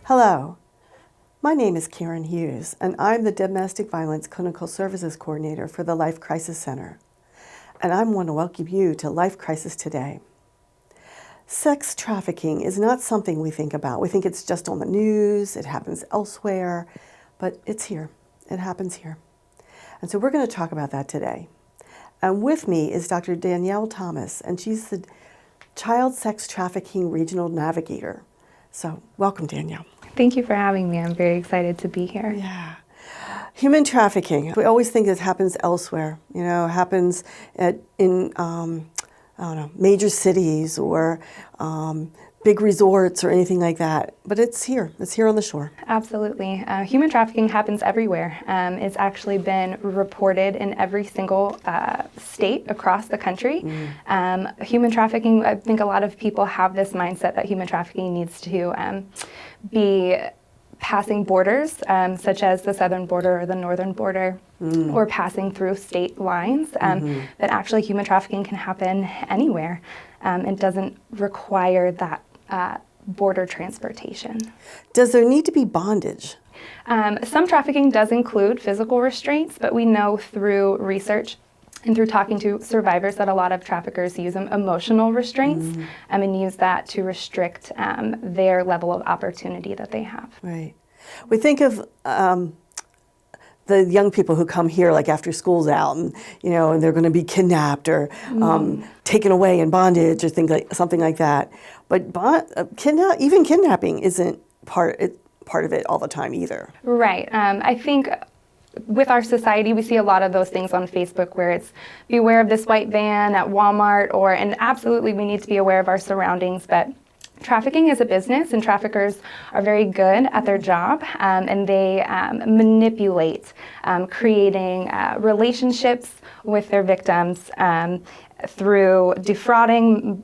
Hello, my name is Karen Hughes, and I'm the Domestic Violence Clinical Services Coordinator for the Life Crisis Center. And I want to welcome you to Life Crisis Today. Sex trafficking is not something we think about. We think it's just on the news, it happens elsewhere, but it's here. It happens here. And so we're going to talk about that today. And with me is Dr. Danielle Thomas, and she's the Child Sex Trafficking Regional Navigator. So welcome, Danielle. Thank you for having me. I'm very excited to be here. Yeah. Human trafficking, we always think it happens elsewhere. You know, it happens in major cities or big resorts or anything like that. But it's here. It's here on the shore. Absolutely. Human trafficking happens everywhere. It's actually been reported in every single state across the country. Human trafficking, I think a lot of people have this mindset that human trafficking needs to be passing borders, such as the southern border or the northern border, or passing through state lines, that actually human trafficking can happen anywhere. It doesn't require that border transportation. Does there need to be bondage? Some trafficking does include physical restraints, but we know through research and through talking to survivors that a lot of traffickers use emotional restraints and use that to restrict their level of opportunity that they have. Right. We think of the young people who come here like after school's out and, you know, and they're going to be kidnapped or taken away in bondage or something like that. But even kidnapping isn't part of it all the time either. Right. I think with our society, we see a lot of those things on Facebook where it's beware of this white van at Walmart and absolutely we need to be aware of our surroundings, but trafficking is a business and traffickers are very good at their job and they manipulate creating relationships with their victims through defrauding,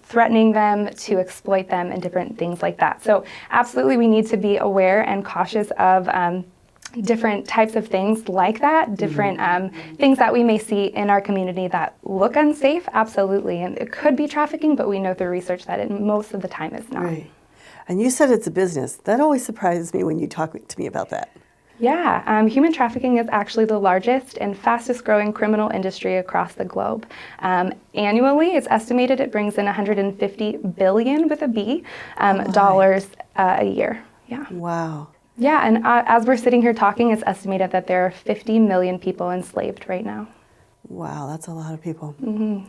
threatening them to exploit them and different things like that. So absolutely we need to be aware and cautious of different types of things like that, different things that we may see in our community that look unsafe, absolutely. And it could be trafficking, but we know through research that it most of the time is not. Right. And you said it's a business. That always surprises me when you talk to me about that. Yeah, human trafficking is actually the largest and fastest growing criminal industry across the globe. Annually, it's estimated it brings in $150 billion with a B dollars a year. Yeah. Wow. Yeah, and as we're sitting here talking, it's estimated that there are 50 million people enslaved right now. Wow, that's a lot of people. And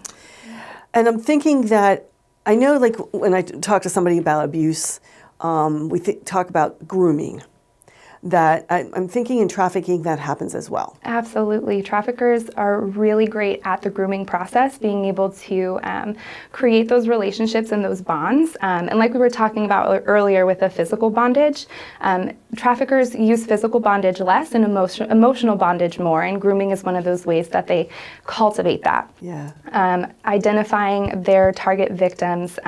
I'm thinking that, I know like when I talk to somebody about abuse, we talk about grooming. That I'm thinking in trafficking that happens as well. Absolutely. Traffickers are really great at the grooming process, being able to create those relationships and those bonds. And like we were talking about earlier with the physical bondage, traffickers use physical bondage less and emotional bondage more. And grooming is one of those ways that they cultivate that. Yeah. Identifying their target victims'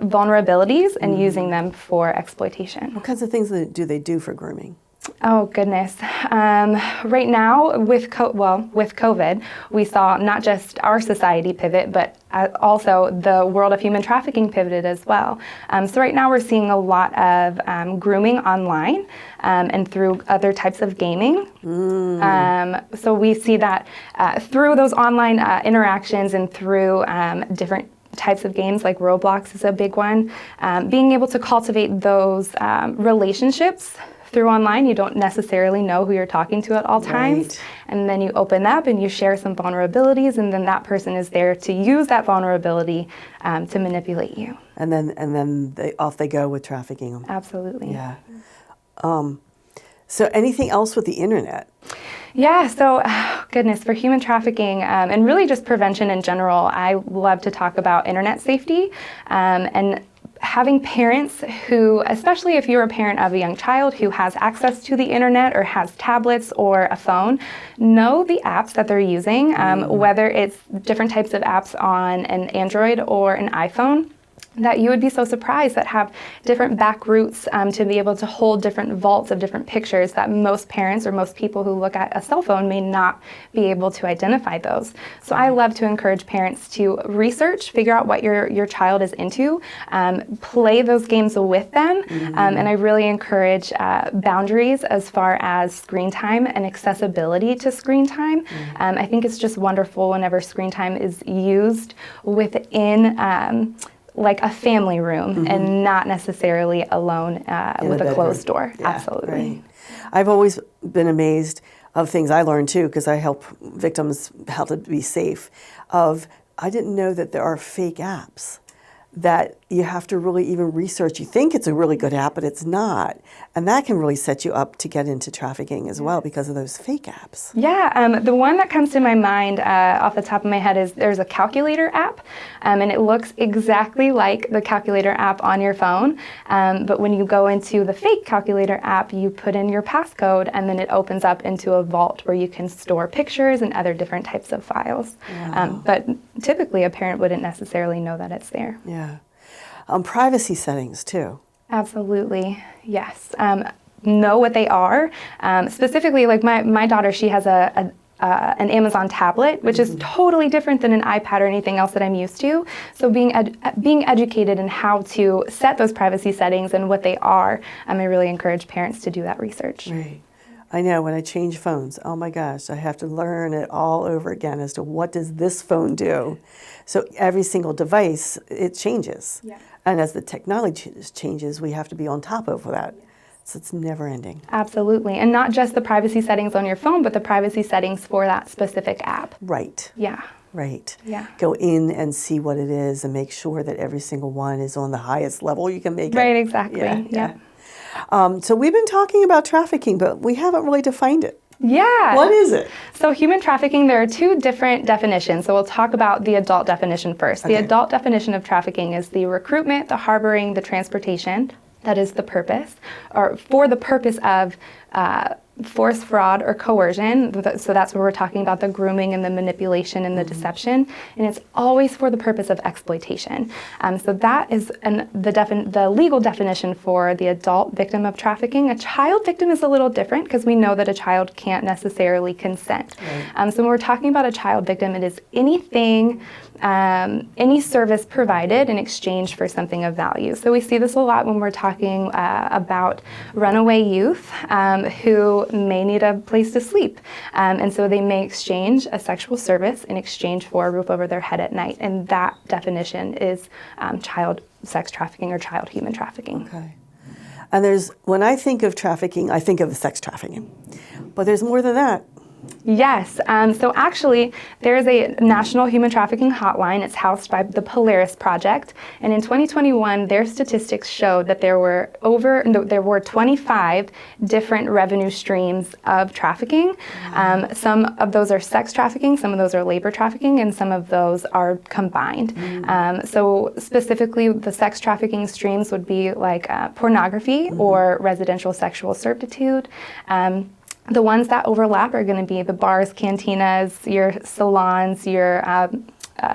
vulnerabilities and using them for exploitation. What kinds of things do they do for grooming? Oh, goodness. Right now, with COVID, we saw not just our society pivot, but also the world of human trafficking pivoted as well. So right now we're seeing a lot of grooming online and through other types of gaming. So we see that through those online interactions and through different types of games like Roblox is a big one. Being able to cultivate those relationships through online, you don't necessarily know who you're talking to at all times. Right. And then you open up and you share some vulnerabilities and then that person is there to use that vulnerability to manipulate you. And then off they go with trafficking them. Absolutely. Yeah. So anything else with the internet? Yeah, so goodness, for human trafficking and really just prevention in general, I love to talk about internet safety and having parents who, especially if you're a parent of a young child who has access to the internet or has tablets or a phone, know the apps that they're using, whether it's different types of apps on an Android or an iPhone. that you would be so surprised that have different back routes to be able to hold different vaults of different pictures that most parents or most people who look at a cell phone may not be able to identify those. So I love to encourage parents to research, figure out what your child is into, play those games with them, and I really encourage boundaries as far as screen time and accessibility to screen time. I think it's just wonderful whenever screen time is used within like a family room and not necessarily alone with a closed door. Yeah, Absolutely. Right. I've always been amazed of things I learned too, because I help victims how to be safe. I didn't know that there are fake apps that you have to really even research. You think it's a really good app, but it's not. And that can really set you up to get into trafficking as well because of those fake apps. Yeah, the one that comes to my mind off the top of my head is there's a calculator app, and it looks exactly like the calculator app on your phone. But when you go into the fake calculator app, you put in your passcode, and then it opens up into a vault where you can store pictures and other different types of files. Wow. But typically, a parent wouldn't necessarily know that it's there. Yeah. Privacy settings too. Absolutely, yes. Know what they are. Specifically, like my daughter, she has an Amazon tablet, which is totally different than an iPad or anything else that I'm used to. So being educated in how to set those privacy settings and what they are, I really encourage parents to do that research. Right. I know when I change phones, oh my gosh, I have to learn it all over again as to what does this phone do. So every single device, it changes. Yeah. And as the technology changes, we have to be on top of that. So it's never ending. Absolutely. And not just the privacy settings on your phone, but the privacy settings for that specific app. Right. Yeah. Right. Yeah. Go in and see what it is and make sure that every single one is on the highest level you can make it. Right, exactly. Yeah. So we've been talking about trafficking, but we haven't really defined it. Yeah. What is it? So human trafficking, there are two different definitions. So we'll talk about the adult definition first. Okay. The adult definition of trafficking is the recruitment, the harboring, the transportation. That is the purpose, or for the purpose of force, fraud, or coercion. So that's where we're talking about the grooming and the manipulation and the deception. And it's always for the purpose of exploitation. So that is the legal definition for the adult victim of trafficking. A child victim is a little different because we know that a child can't necessarily consent. Right. So when we're talking about a child victim, it is anything, any service provided in exchange for something of value. So we see this a lot when we're talking about runaway youth who may need a place to sleep. And so they may exchange a sexual service in exchange for a roof over their head at night. And that definition is child sex trafficking or child human trafficking. Okay. And when I think of trafficking, I think of sex trafficking. But there's more than that. Yes. So actually, there is a national human trafficking hotline. It's housed by the Polaris Project. And in 2021, their statistics showed that there were 25 different revenue streams of trafficking. Some of those are sex trafficking, some of those are labor trafficking, and some of those are combined. So specifically, the sex trafficking streams would be like pornography or residential sexual servitude. The ones that overlap are going to be the bars, cantinas, your salons, your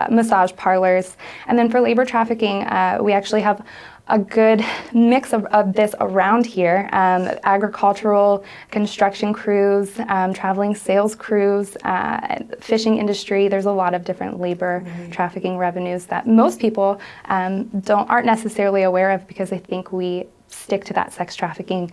massage parlors. And then for labor trafficking, we actually have a good mix of this around here. Agricultural, construction crews, traveling sales crews, fishing industry. There's a lot of different labor trafficking revenues that most people aren't necessarily aware of because I think we stick to that sex trafficking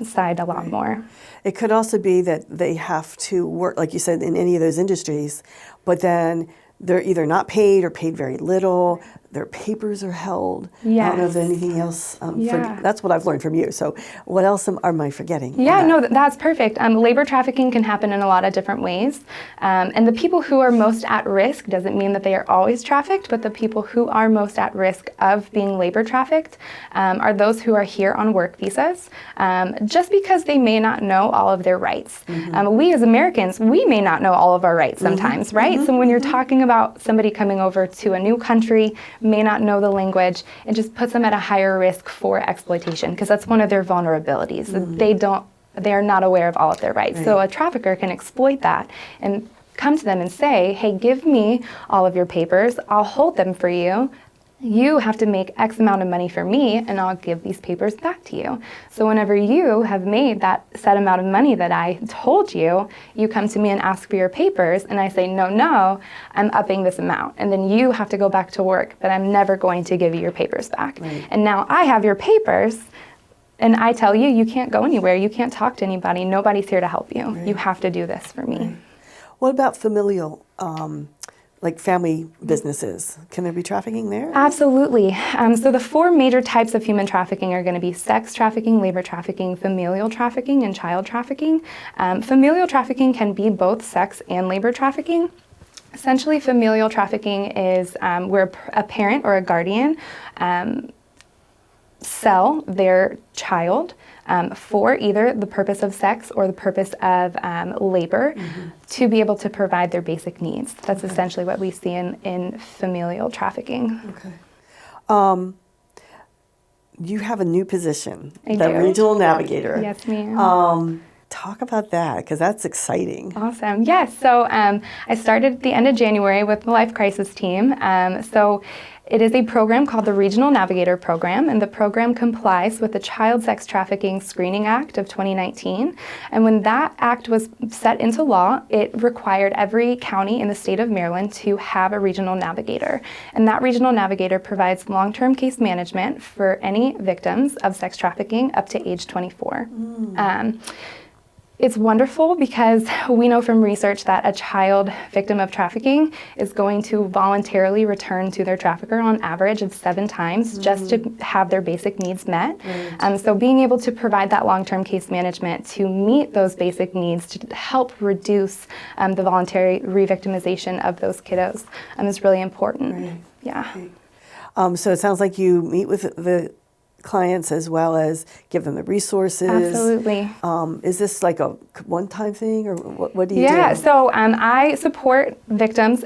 side a lot more. It could also be that they have to work, like you said, in any of those industries, but then they're either not paid or paid very little. Their papers are held. Yes. I don't know if there's anything else. That's what I've learned from you. So what else am I forgetting? Yeah, no, that's perfect. Labor trafficking can happen in a lot of different ways. And the people who are most at risk doesn't mean that they are always trafficked, but the people who are most at risk of being labor trafficked are those who are here on work visas, just because they may not know all of their rights. We as Americans, we may not know all of our rights sometimes, right? So when you're talking about somebody coming over to a new country, may not know the language, it just puts them at a higher risk for exploitation because that's one of their vulnerabilities. They are not aware of all of their rights. So a trafficker can exploit that and come to them and say, hey, give me all of your papers, I'll hold them for you, You have to make X amount of money for me, and I'll give these papers back to you. So whenever you have made that set amount of money that I told you, you come to me and ask for your papers, and I say, no, I'm upping this amount. And then you have to go back to work, but I'm never going to give you your papers back. Right. And now I have your papers, and I tell you, you can't go anywhere. You can't talk to anybody. Nobody's here to help you. Right. You have to do this for me. Right. What about familial, like family businesses? Can there be trafficking there? Absolutely. So the 4 major types of human trafficking are going to be sex trafficking, labor trafficking, familial trafficking, and child trafficking. Familial trafficking can be both sex and labor trafficking. Essentially, familial trafficking is where a parent or a guardian sell their child for either the purpose of sex or the purpose of labor to be able to provide their basic needs. That's essentially what we see in familial trafficking. Okay. You have a new position, I the do. Regional Navigator. Yes, ma'am. Talk about that, because that's exciting. Awesome. Yes. So I started at the end of January with the Life Crisis team. So it is a program called the Regional Navigator Program, and the program complies with the Child Sex Trafficking Screening Act of 2019. And when that act was set into law, it required every county in the state of Maryland to have a regional navigator. And that regional navigator provides long-term case management for any victims of sex trafficking up to age 24. It's wonderful because we know from research that a child victim of trafficking is going to voluntarily return to their trafficker on average of 7 times just to have their basic needs met. Right. So being able to provide that long-term case management to meet those basic needs to help reduce the voluntary re-victimization of those kiddos is really important. Right. Yeah. Right. So it sounds like you meet with the clients as well as give them the resources. Absolutely. Is this like a one-time thing, or what do you do? Yeah, so I support victims.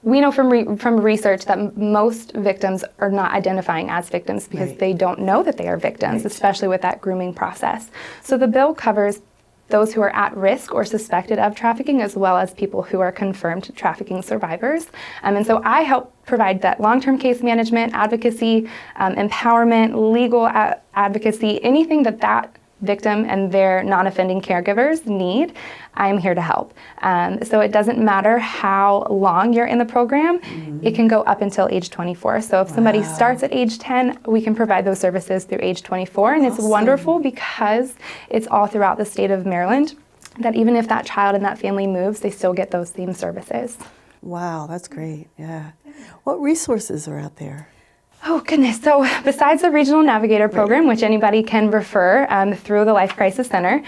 We know from research that most victims are not identifying as victims because Right. they don't know that they are victims, Right. especially with that grooming process. So the bill covers those who are at risk or suspected of trafficking, as well as people who are confirmed trafficking survivors. And so I help provide that long-term case management, advocacy, empowerment, legal advocacy, anything that victim and their non-offending caregivers need, I'm here to help. So it doesn't matter how long you're in the program, it can go up until age 24. So if somebody starts at age 10, we can provide those services through age 24. And it's wonderful because it's all throughout the state of Maryland, that even if that child and that family moves, they still get those same services. Wow, that's great. Yeah. What resources are out there? Oh, goodness. So besides the Regional Navigator program, which anybody can refer through the Life Crisis Center,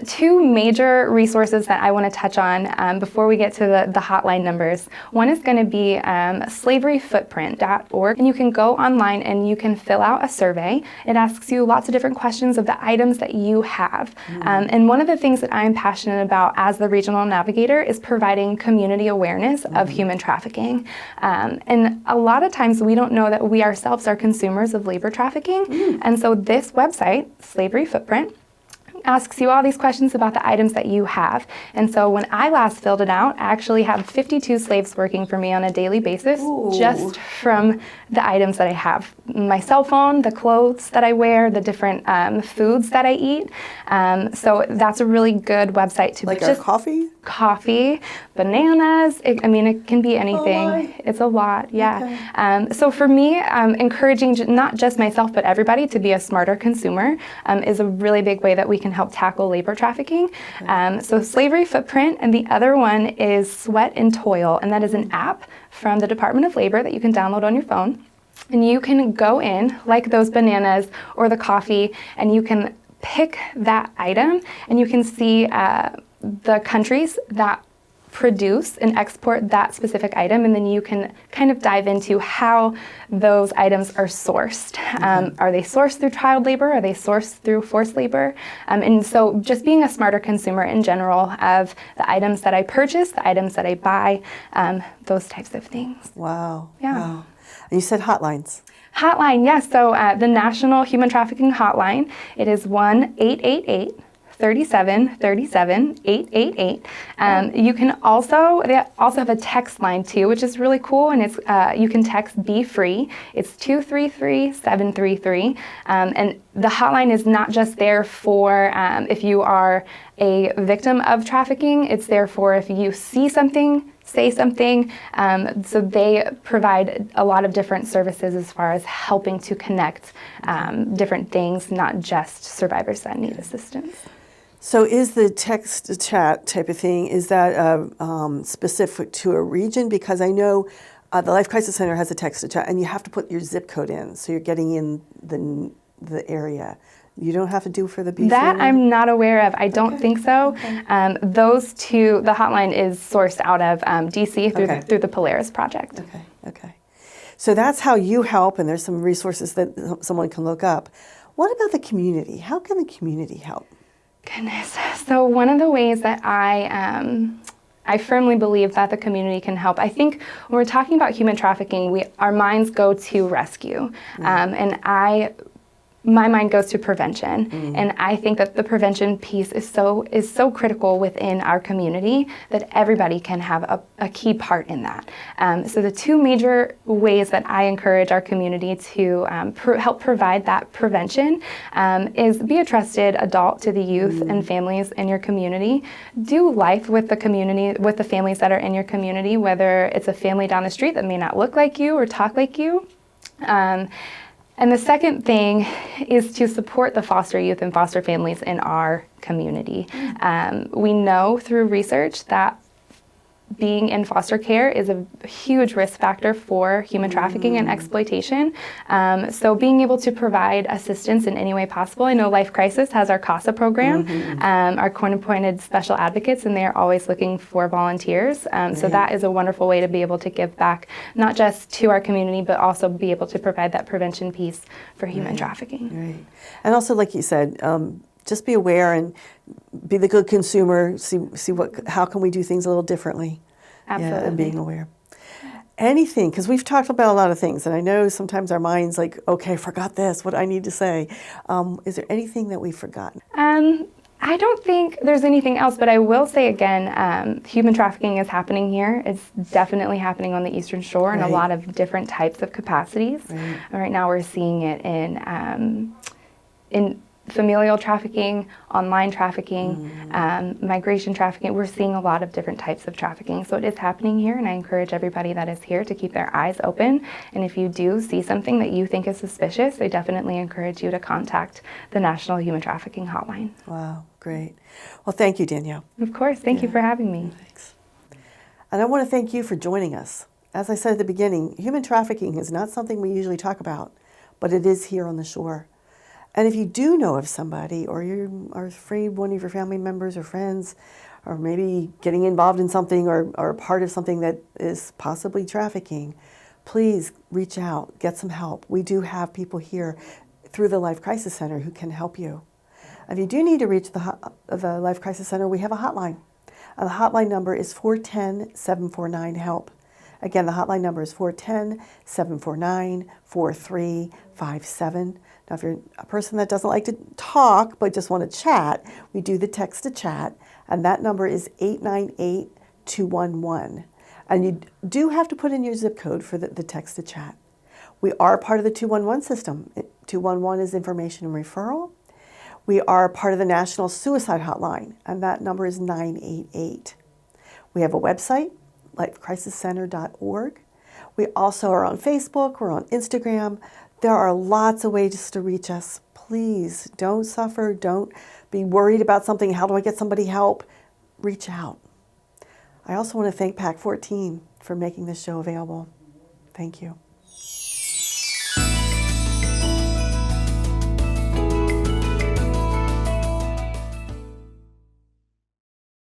2 major resources that I want to touch on before we get to the hotline numbers. One is going to be slaveryfootprint.org, and you can go online and you can fill out a survey. It asks you lots of different questions of the items that you have. And one of the things that I'm passionate about as the Regional Navigator is providing community awareness of human trafficking. And a lot of times we don't know that we ourselves are consumers of labor trafficking. And so this website, Slavery Footprint, asks you all these questions about the items that you have. And so when I last filled it out, I actually have 52 slaves working for me on a daily basis just from the items that I have. My cell phone, the clothes that I wear, the different foods that I eat. So that's a really good website to Like just our coffee? Coffee, bananas, it can be anything. It's a lot, yeah. So for me, encouraging not just myself, but everybody to be a smarter consumer is a really big way that we can help tackle labor trafficking. So Slavery Footprint, and the other one is Sweat and Toil, and that is an app from the Department of Labor that you can download on your phone. And you can go in, like those bananas or the coffee, and you can pick that item, and you can see the countries that produce and export that specific item, and then you can kind of dive into how those items are sourced. Are they sourced through child labor? Are they sourced through forced labor? And so just being a smarter consumer in general of the items that I purchase, the items that I buy, those types of things. Wow. Yeah. Wow. And you said hotlines. Hotline, yes. So the National Human Trafficking Hotline, it is 1-888 37 37 888. You can also, they also have a text line too, which is really cool, and it's you can text Be Free. It's 233-733, and the hotline is not just there for if you are a victim of trafficking. It's there for if you see something, say something. So they provide a lot of different services as far as helping to connect different things, not just survivors that need assistance. So is the text to chat type of thing, is that specific to a region? Because I know the Life Crisis Center has a text to chat, and you have to put your zip code in, so you're getting in the area. You don't have to do for the Be Free That one? I'm not aware of. I don't think so. Okay. Those two, the hotline is sourced out of DC through the Polaris Project. Okay. So that's how you help, and there's some resources that someone can look up. What about the community? How can the community help? Goodness. So one of the ways that I firmly believe that the community can help. I think when we're talking about human trafficking, our minds go to rescue, and my mind goes to prevention, and I think that the prevention piece is so critical within our community that everybody can have a key part in that. So the two major ways that I encourage our community to help provide that prevention is be a trusted adult to the youth and families in your community. Do life with the community, with the families that are in your community, whether it's a family down the street that may not look like you or talk like you. And the second thing is to support the foster youth and foster families in our community. We know through research that being in foster care is a huge risk factor for human trafficking and exploitation. So being able to provide assistance in any way possible. I know Life Crisis has our CASA program, our court-appointed special advocates, and they are always looking for volunteers. So that is a wonderful way to be able to give back, not just to our community, but also be able to provide that prevention piece for human trafficking. Right. And also, like you said, just be aware and be the good consumer. See how can we do things a little differently. Absolutely. Yeah, and being aware. Anything, because we've talked about a lot of things, and I know sometimes our mind's like, okay, I forgot this. What do I need to say? Is there anything that we've forgotten? I don't think there's anything else, but I will say again, human trafficking is happening here. It's definitely happening on the Eastern Shore in a lot of different types of capacities. Right now we're seeing it in familial trafficking, online trafficking, migration trafficking. We're seeing a lot of different types of trafficking. So it is happening here, and I encourage everybody that is here to keep their eyes open. And if you do see something that you think is suspicious, I definitely encourage you to contact the National Human Trafficking Hotline. Wow, great. Well, thank you, Danielle. Of course. Thank you for having me. Thanks. And I want to thank you for joining us. As I said at the beginning, human trafficking is not something we usually talk about, but it is here on the shore. And if you do know of somebody, or you are afraid one of your family members or friends, or maybe getting involved in something or part of something that is possibly trafficking, please reach out, get some help. We do have people here through the Life Crisis Center who can help you. If you do need to reach the Life Crisis Center, we have a hotline. And the hotline number is 410-749-HELP. Again, the hotline number is 410-749-4357. Now, if you're a person that doesn't like to talk but just want to chat, we do the text to chat, and that number is 898-211. And you do have to put in your zip code for the text to chat. We are part of the 211 system. 211 is information and referral. We are part of the National Suicide Hotline, and that number is 988. We have a website, lifecrisiscenter.org. We also are on Facebook, we're on Instagram. There are lots of ways to reach us. Please don't suffer, don't be worried about something. How do I get somebody help? Reach out. I also want to thank PAC 14 for making this show available. Thank you.